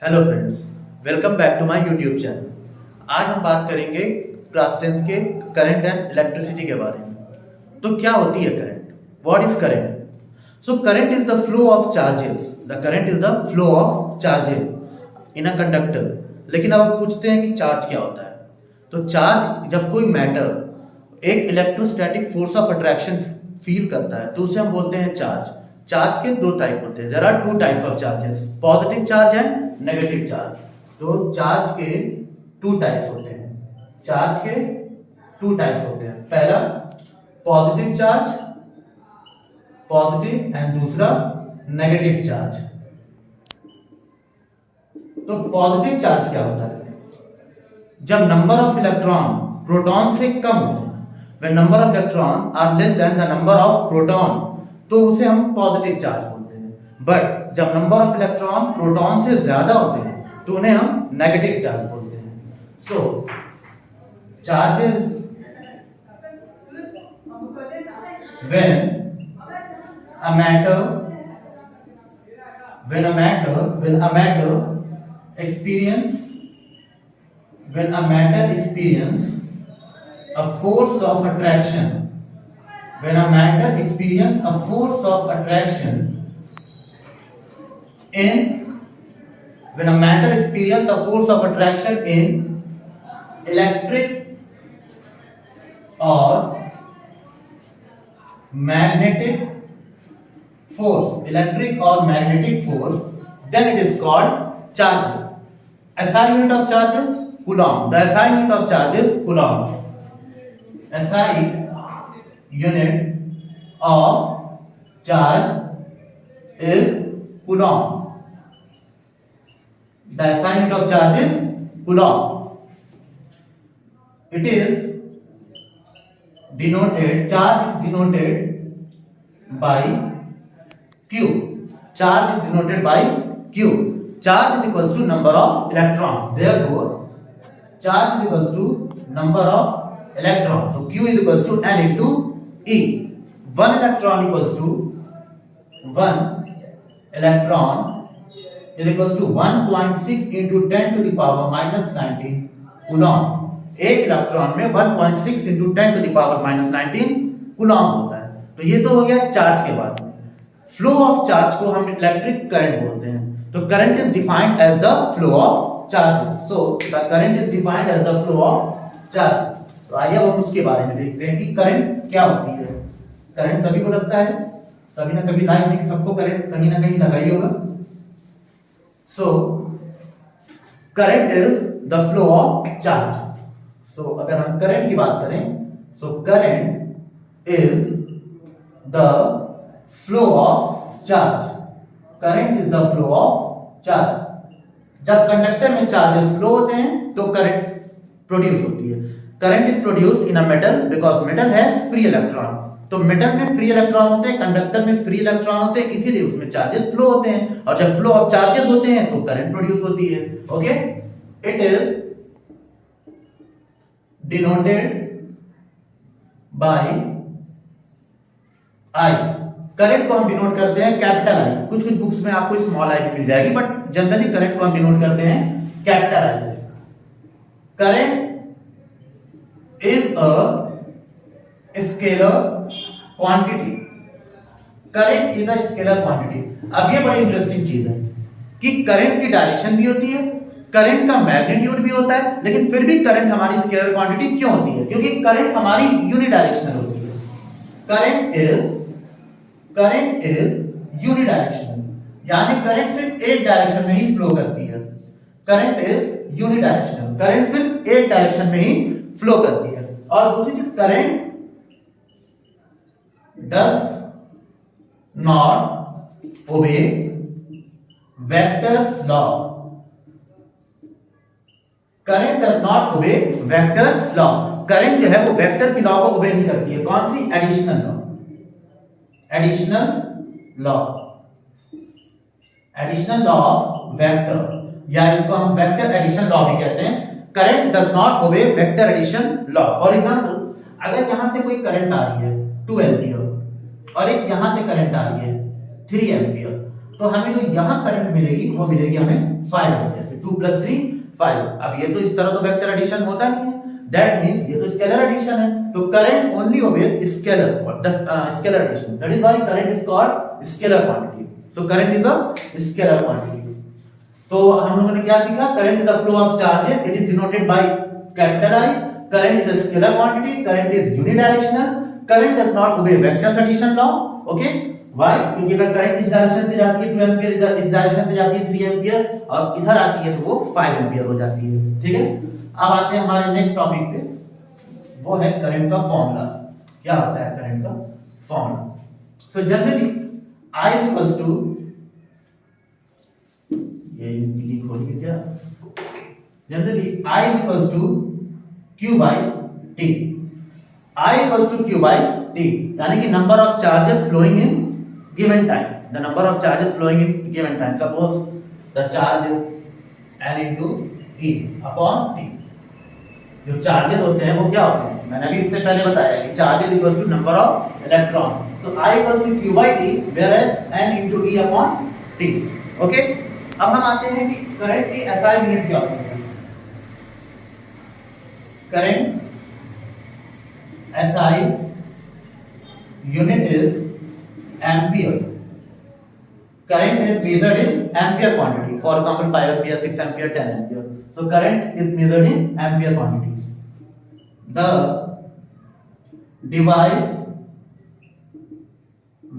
Hello friends, welcome back to my YouTube channel. आज हम बात करेंगे क्लास 10th के करंट एंड इलेक्ट्रिसिटी के बारे में। तो क्या होती है current? What is current? So current is the flow of charges. The current is the flow of charges in a conductor. लेकिन अब आप पूछते हैं कि चार्ज क्या होता है। तो चार्ज, जब कोई मैटर एक electrostatic force of attraction feel करता है तो उसे हम बोलते हैं चार्ज। चार्ज के दो टाइप होते हैं। There are two types of charges, positive charge and negative charge. तो चार्ज के टू टाइप्स होते हैं। चार्ज के टू टाइप्स होते हैं। पहला पॉजिटिव चार्ज, पॉजिटिव, एंड दूसरा नेगेटिव चार्ज। तो पॉजिटिव चार्ज क्या होता है? जब नंबर ऑफ इलेक्ट्रॉन प्रोटॉन से कम होते हैं, when number of electron are less than the number of proton, तो उसे हम पॉजिटिव चार्ज बोलते हैं। बट जब नंबर ऑफ इलेक्ट्रॉन प्रोटॉन से ज्यादा होते हैं तो उन्हें हम नेगेटिव चार्ज बोलते हैं। सो charges when a matter experience a force of attraction, when a matter experience a force of attraction in when a matter experience a force of attraction in electric or magnetic force, then it is called charges. SI unit of charges coulomb. The SI unit of charges coulomb. SI unit of charge is coulomb. The SI unit of charge is coulomb. It is denoted, charge is denoted by Q. Charge is denoted by Q. Charge is equals to number of electron. Therefore, charge is equals to number of electron. So Q is equals to N into E. One electron equals to 1.6 into 10 to the power minus 19 Coulomb. एक electron में 1.6 into 10 to the power minus 19 Coulomb होता है। तो ये तो हो गया charge के बारे में। फ्लो ऑफ चार्ज को हम इलेक्ट्रिक करंट बोलते हैं। तो current is defined as the flow of charge. So the current is defined as the flow of charge. तो आइए अब हम उसके बारे में देखते हैं कि करंट क्या होती है। करंट सभी को लगता है, कभी ना कभी लाइफ में सबको करंट कहीं ना कहीं लगा ही होगा। So current is the flow of charge. So अगर हम करंट की बात करें, so current is the flow of charge. Current is the flow of charge. जब कंडक्टर में चार्जेस फ्लो होते हैं तो करंट प्रोड्यूस होती है। Current is produced in a metal because metal has free electron. तो मेटल में फ्री इलेक्ट्रॉन होते हैं, कंडक्टर में फ्री इलेक्ट्रॉन होते हैं, इसीलिए उसमें चार्जेस फ्लो होते हैं। और जब फ्लो ऑफ चार्जेस होते हैं तो करंट प्रोड्यूस होती है। Okay, it is denoted bye I. Current को हम डिनोट करते हैं कैपिटल आई। कुछ कुछ बुक्स में आपको स्मॉल आई भी मिल जाएगी, बट जनरली करंट को हम डिनोट करते हैं कैपिटल आई से। Current is a scalar quantity. Current is a scalar quantity. अब ये बड़ी इंटरेस्टिंग चीज है कि करंट की डायरेक्शन भी होती है, करंट का मैग्नीट्यूड भी होता है, लेकिन फिर भी करंट हमारी स्केलर क्वांटिटी क्यों होती है? क्योंकि करंट हमारी यूनिडायरेक्शनल होती है। करंट इज यूनिडायरेक्शनल, यानी करंट सिर्फ एक डायरेक्शन में ही फ्लो करती है। करंट इज यूनिडायरेक्शनल, करंट सिर्फ एक डायरेक्शन में ही फ्लो करती है। और दूसरी चीज, करंट डज नॉट ओबे vectors law. Current does not ओबे वेक्टर्स लॉ। करंट जो है वो वेक्टर की लॉ को ओबे नहीं करती है। कौन सी? Additional law. Additional law, additional law of vector, या इसको हम वेक्टर एडिशन लॉ भी कहते हैं। Current does not obey vector addition law. For example, अगर यहां से कोई करंट आ रही है 2 एम्पियर और एक यहां से करंट आ रही है 3 एम्पियर, तो हमें जो यहाँ करंट मिलेगी वो मिलेगी हमें 5 एम्पियर। 2 + 3 5। अब ये तो इस तरह तो वेक्टर एडिशन होता नहीं है, दैट मींस ये तो स्केलर एडिशन है। तो current only obeys scalar scalar addition, that is why current is called scalar quantity. So current is a scalar quantity. तो हम लोगों ने क्या सीखा? Current is the flow of charges, it is denoted by capital I। Current is a scalar quantity, current is unidirectional, current does not obey vector addition law. Okay, why? क्योंकि अगर current इस direction से जाती है 2 ampere, इस direction से जाती है 3 एंपियर, और इधर आती है तो वो 5 एंपियर हो जाती है। ठीक है, अब आते हैं हमारे नेक्स्ट टॉपिक पे, वो है करंट का फॉर्मूला। क्या होता है करंट का formula? So generally I equals to, ये लीक हो रही है क्या? Generally I equals to Q by T। I equals to Q by T, यानी कि number of charges flowing in given time, the number of charges flowing in given time। Suppose the charge is N into E upon T। जो charges होते हैं वो क्या होते हैं? मैंने अभी इससे पहले बताया कि charges equals to number of electron. तो I equals to Q by T, whereas N into E upon T। Okay, अब हम आते हैं कि करंट की SI यूनिट क्या होती है? Current SI unit is ampere। Current is measured in ampere quantity, for example 5 ampere, 6 ampere, 10 ampere। So current is measured in ampere quantity। The device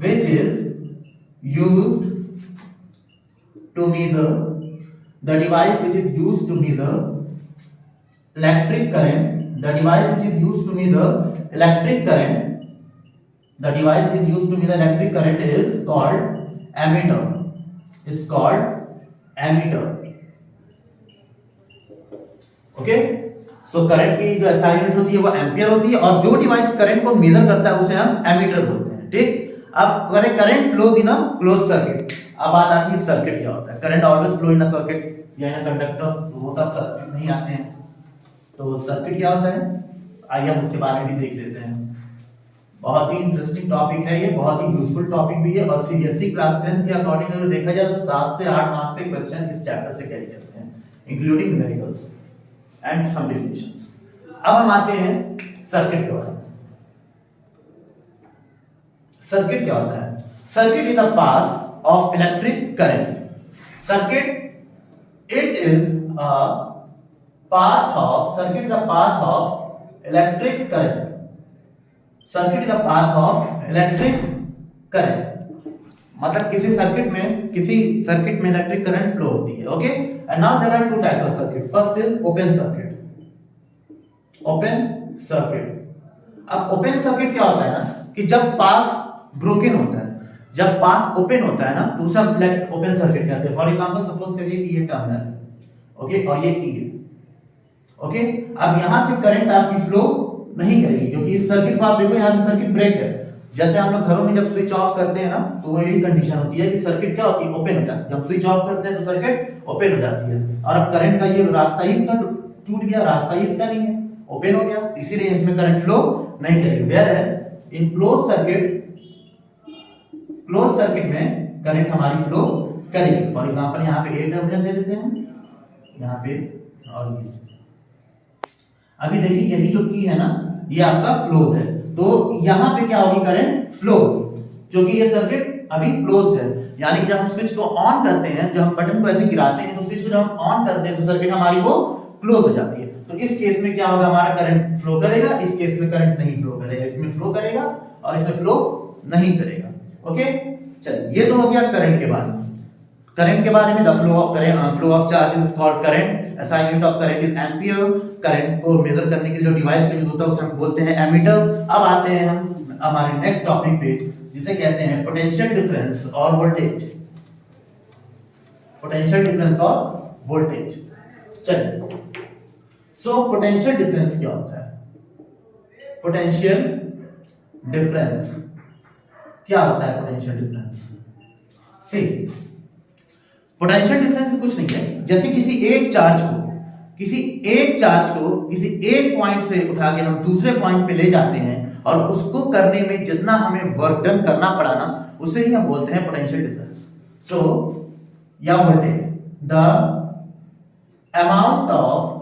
which is used to measure electric current, the device which is used to measure electric current is called ammeter, is called ammeter। Okay, so current की जो SI unit होती है वो ampere होती है, और जो device current को मेजर करता है उसे हम एमीटर बोलते हैं। ठीक, अब अगर current flows in a close circuit, अब बात आती है सर्किट क्या होता है। Current always flow in a circuit या इन अ कंडक्टर, वो सब सर्किट नहीं आते हैं। तो सर्किट क्या होता है, आइए हम उसके बारे में भी देख लेते हैं। बहुत ही इंटरेस्टिंग टॉपिक है ये, बहुत ही यूजफुल टॉपिक भी है, और सीबीएसई क्लास 10 के अकॉर्डिंग अगर देखा जाए तो 7 से 8 मार्क्स पे क्वेश्चन इस चैप्टर से कैरी करते हैं, including numericals and some definitions. अब हम आते हैं सर्किट के बारे में। सर्किट क्या होता है? Circuit is a path of electric current. Circuit it is a path of circuit is a path of electric current। circuit is a path of electric current, मतलब किसी सर्किट में इलेक्ट्रिक करंट फ्लो होती है। Okay, and now there are two types of circuit. First is open circuit. Open circuit, अब open circuit क्या होता है ना कि जब पाथ ब्रोकन होता है, जब पाथ ओपन होता है ना तो उसे हम ओपन सर्किट कहते हैं। फॉर एग्जांपल सपोज करिए कि ये टर्मिनल है, ओके, और ये की है। ओके, अब यहां से करंट आपकी फ्लो नहीं करेगी, क्योंकि इस सर्किट को आप देखो, यहां से सर्किट ब्रेक है। जैसे हम लोग घरों में जब स्विच ऑफ करते हैं ना तो यही कंडीशन होती है कि सर्किट क्या होती है? ओपन हो जाती है। जब स्विच ऑफ करते हैं तो सर्किट ओपन हो जाती है, और अब करंट का ये रास्ता ही इसका टूट गया, रास्ता ही इसका नहीं है, ओपन हो गया, इसीलिए इसमें करंट फ्लो नहीं करेगी। वेयर इन क्लोज सर्किट में करंट हमारी फ्लो करेगी। फॉर एग्जांपल यहाँ पे ए टर्मिनल दे देते हैं, यहाँ पे, और ये अभी देखिए यही जो की है ना ये आपका क्लोज है, तो यहां पे क्या होगी? करंट फ्लो, क्योंकि ये सर्किट अभी क्लोज्ड है। यानी कि जब हम स्विच को ऑन करते हैं, जब हम बटन को ऐसे गिराते हैं तो स्विच को जब हम ऑन करते हैं तो सर्किट हमारी वो क्लोज हो जाती है। तो इस केस में क्या होगा? हमारा करंट फ्लो करेगा, इस केस में करंट नहीं फ्लो करेगा, इसमें फ्लो करेगा और इसमें फ्लो नहीं करेगा। ओके, चलिए ये तो हो गया करंट के बारे में। करंट के बारे में, the flow of charge is called current. SI unit of current is ampere. Current को मेजर करने के लिए जो डिवाइस यूज होता है उसे हम बोलते हैं एमीटर। अब आते हैं हम हमारे नेक्स्ट टॉपिक पे, जिसे कहते हैं पोटेंशियल डिफरेंस और वोल्टेज। पोटेंशियल डिफरेंस और वोल्टेज। चलिए, सो पोटेंशियल डिफरेंस क्या होता है? पोटेंशियल डिफरेंस क्या होता है? पोटेंशियल डिफरेंस, सी, पोटेंशियल डिफरेंस कुछ नहीं है, जैसे किसी एक चार्ज को किसी एक पॉइंट से उठा के हम दूसरे पॉइंट पे ले जाते हैं, और उसको करने में जितना हमें वर्क डन करना पड़ा ना, उसे ही हम बोलते हैं पोटेंशियल डिफरेंस। So या voltage, the amount of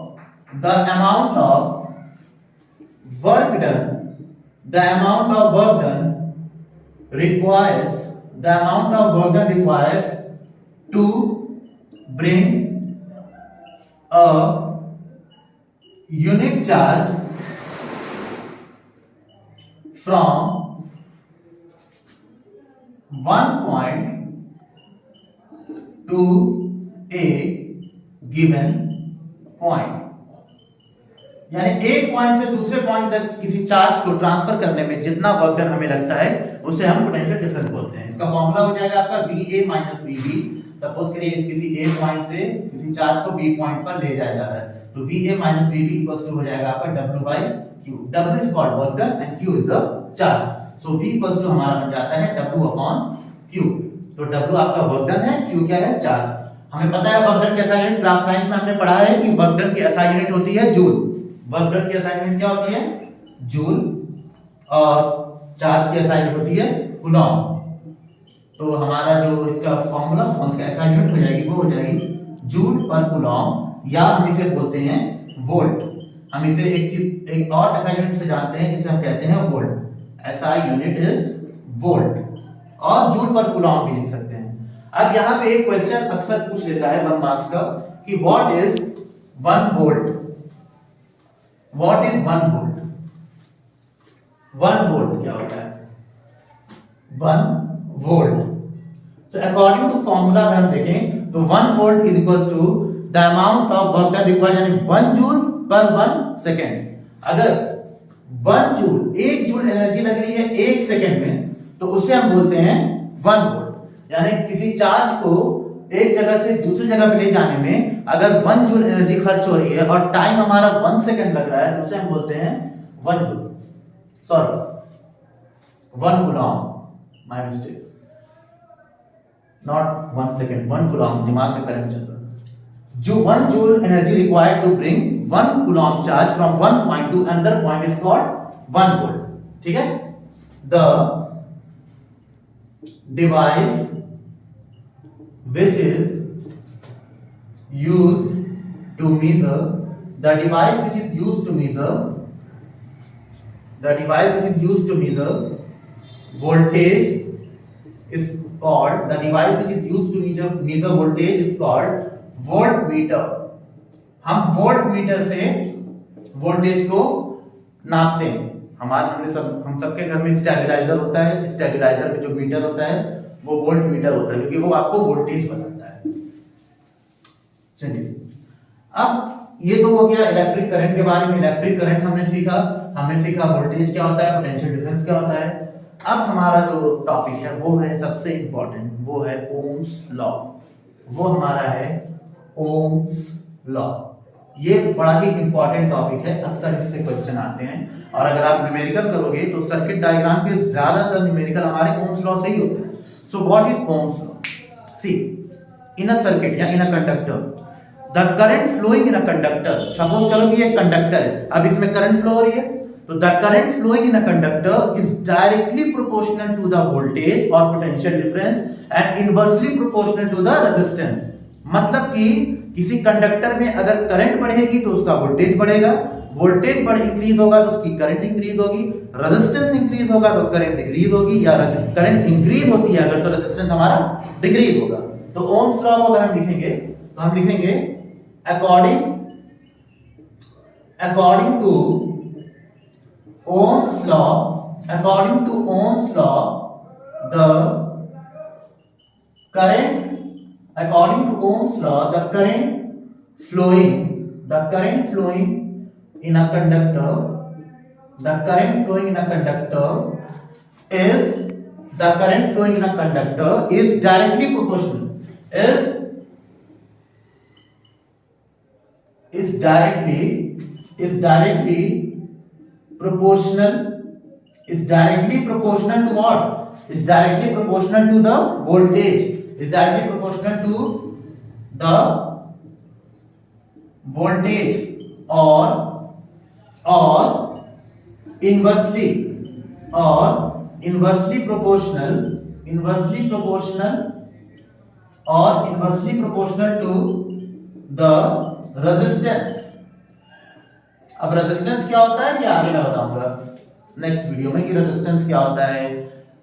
work done, the amount of work done requires to bring a unit charge from one point to a given point, यानी एक पॉइंट से दूसरे पॉइंट तक किसी चार्ज को ट्रांसफर करने में जितना वर्क डन हमें लगता है उसे हम पोटेंशियल डिफरेंस बोलते हैं। इसका फॉर्मूला हो जाएगा आपका VA माइनस VB। सपोज करिए किसी A पॉइंट से किसी चार्ज को B पॉइंट पर ले जाया जा रहा है, तो VA minus VB equals to हो जाएगा आपका W by Q। W is called work done and Q is the charge. So V equals to हमारा बन जाता है W अपॉन Q। तो W आपका वर्क डन है, Q क्या है, चार्ज। हमें पता है वर्क डन की SI यूनिट क्लास 9 में हमने पढ़ा है कि वर्क डन की SI यूनिट होती है जूल। वर्क डन की SI यूनिट क्या होती है, जूल, और चार्ज की SI यूनिट होती है कूलॉम। तो हमारा जो इसका फॉर्मूला उसका SI यूनिट हो जाएगी, वो हो जाएगी जूल पर कूलॉम, या हम इसे बोलते हैं वोल्ट। हम इसे एक और SI यूनिट से जानते हैं जिसे हम कहते हैं volt. SI unit is volt, और जूल पर कूलॉम भी लिख सकते हैं। अब यहाँ पे एक क्वेश्चन अक्सर पूछ लेता है 1 मार्क्स का कि what is 1 volt. What is 1 volt? 1 volt क्या होता है? 1 volt, so according to formula अगर हम देखें तो 1 volt is equals to the amount of work done required, यानी 1 जूल पर 1 सेकेंड। अगर 1 जूल, 1 जूल एनर्जी लग रही है 1 सेकेंड में, तो उसे हम बोलते हैं 1 वोल्ट। यानी किसी चार्ज को एक जगह से दूसरी जगह पे ले जाने में अगर 1 जूल एनर्जी खर्च हो रही है और टाइम हमारा 1 सेकेंड लग रहा है, तो उसे हम बोलते हैं 1 joule, sorry 1 coulomb, my mistake, not 1 second, 1 coulomb, दिमाग में करंट चल रहा है। जो 1 joule energy required to bring 1 coulomb charge from one point to another point is called 1 volt. ठीक है, the device which is used to measure the device which is used to measure voltage is called voltage is called voltmeter। हम voltmeter से voltage को नापते हैं। हम सबके घर में स्टेबलाइजर होता है, स्टेबलाइजर में जो मीटर होता है वो वोल्टमीटर होता है, क्योंकि वो आपको वोल्टेज बताता है। चलिए, अब ये तो हो गया इलेक्ट्रिक करंट के बारे में। इलेक्ट्रिक करंट हमने सीखा वोल्टेज क्या होता है, पोटेंशियल डिफरेंस क्या होता है। अब हमारा जो टॉपिक है वो है सबसे इंपॉर्टेंट, वो है ओम्स लॉ। वो हमारा है ओम्स लॉ। ये बड़ा ही इंपॉर्टेंट टॉपिक है, अक्सर इससे क्वेश्चन आते हैं। और अगर आप न्यूमेरिकल करोगे तो सर्किट डायग्राम के ज्यादातर न्यूमेरिकल हमारे ओम्स लॉ से ही होते हैं। So what is Ohm's law? See, in a circuit या in a conductor, the current flowing in a conductor, suppose करो कि एक कंडक्टर है, अब इसमें करंट फ्लो हो रही है, तो the current flowing in a conductor is directly proportional to the voltage or potential difference and inversely proportional to the resistance। मतलब कि किसी कंडक्टर में अगर करंट बढ़ेगी तो उसका वोल्टेज बढ़ेगा, वोल्टेज इंक्रीज होगा तो उसकी करंट इंक्रीज होगी, रेजिस्टेंस इंक्रीज होगा तो करंट डिक्रीज होगी, या करंट इंक्रीज होती है अगर तो रेजिस्टेंस हमारा डिक्रीज होगा। तो ओम्स लॉ को अगर हम लिखेंगे तो हम लिखेंगे according to Ohm's law the current flowing in a conductor is directly proportional to what? Is directly proportional to the voltage, or inversely proportional और inversely proportional to the resistance. अब resistance क्या होता है ये आगे मैं बताऊंगा नेक्स्ट वीडियो में कि रेजिस्टेंस क्या होता है,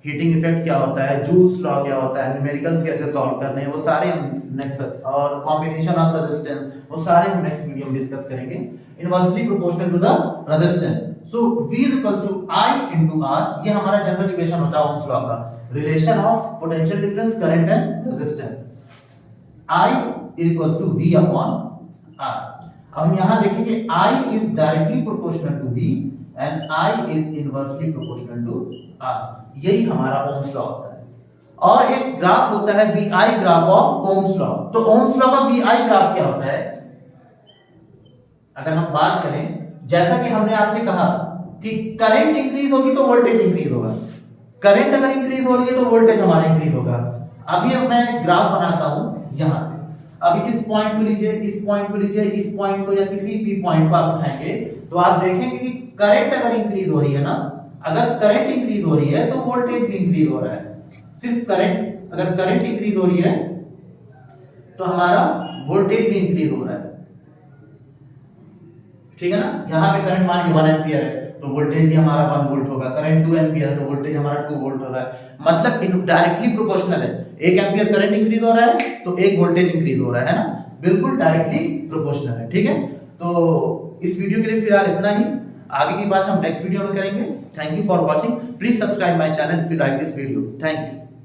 हीटिंग इफेक्ट क्या होता है, जूल्स लॉ क्या होता है, न्यूमेरिकल्स कैसे सॉल्व करने हैं, वो सारे हम नेक्स्ट, और कॉम्बिनेशन ऑफ रेजिस्टेंस, वो सारे हम नेक्स्ट वीडियो में डिस्कस करेंगे। Inversely proportional to the resistance, so V is equals to I into R, ये हमारा जनरल इक्वेशन होता है ओम्स लॉ का, relation of potential difference, current and resistance. I is equals to V upon R। हम यहां देखेंगे I is directly proportional to V and I is inversely proportional to R, यही हमारा Ohm's law होता है। और एक ग्राफ होता है VI graph of Ohm's law. तो ओम्स लॉ का VI ग्राफ क्या होता है, अगर हम बात करें, जैसा कि हमने आपसे कहा कि करंट इंक्रीज होगी तो वोल्टेज इंक्रीज होगा, करंट अगर इंक्रीज हो रही है तो वोल्टेज हमारा इंक्रीज होगा। अभी अब मैं ग्राफ बनाता हूं यहां पे, अभी इस पॉइंट को लीजिए, इस पॉइंट को लीजिए, इस पॉइंट को या किसी भी पॉइंट को आप उठाएंगे तो आप देखेंगे कि करंट अगर इंक्रीज हो रही है ना, अगर करंट इंक्रीज हो रही है तो वोल्टेज भी इंक्रीज हो रहा है। सिर्फ करंट, अगर करंट इंक्रीज हो रही है तो हमारा वोल्टेज भी इंक्रीज हो रहा है, ठीक है ना। यहां पे करंट मान लीजिए 1 एंपियर है तो वोल्टेज भी हमारा 1 वोल्ट होगा, करंट 2 एंपियर है तो वोल्टेज हमारा 2 वोल्ट होगा। मतलब डायरेक्टली प्रोपोर्शनल है, 1 एंपियर करंट इंक्रीज हो रहा है तो 1 वोल्टेज इंक्रीज हो रहा है ना, बिल्कुल डायरेक्टली प्रोपोर्शनल है, ठीक है। तो इस वीडियो के लिए फिलहाल इतना ही, आगे की बात हम नेक्स्ट वीडियो में करेंगे। Thank you for watching, please subscribe my channel if you like this video, thank you.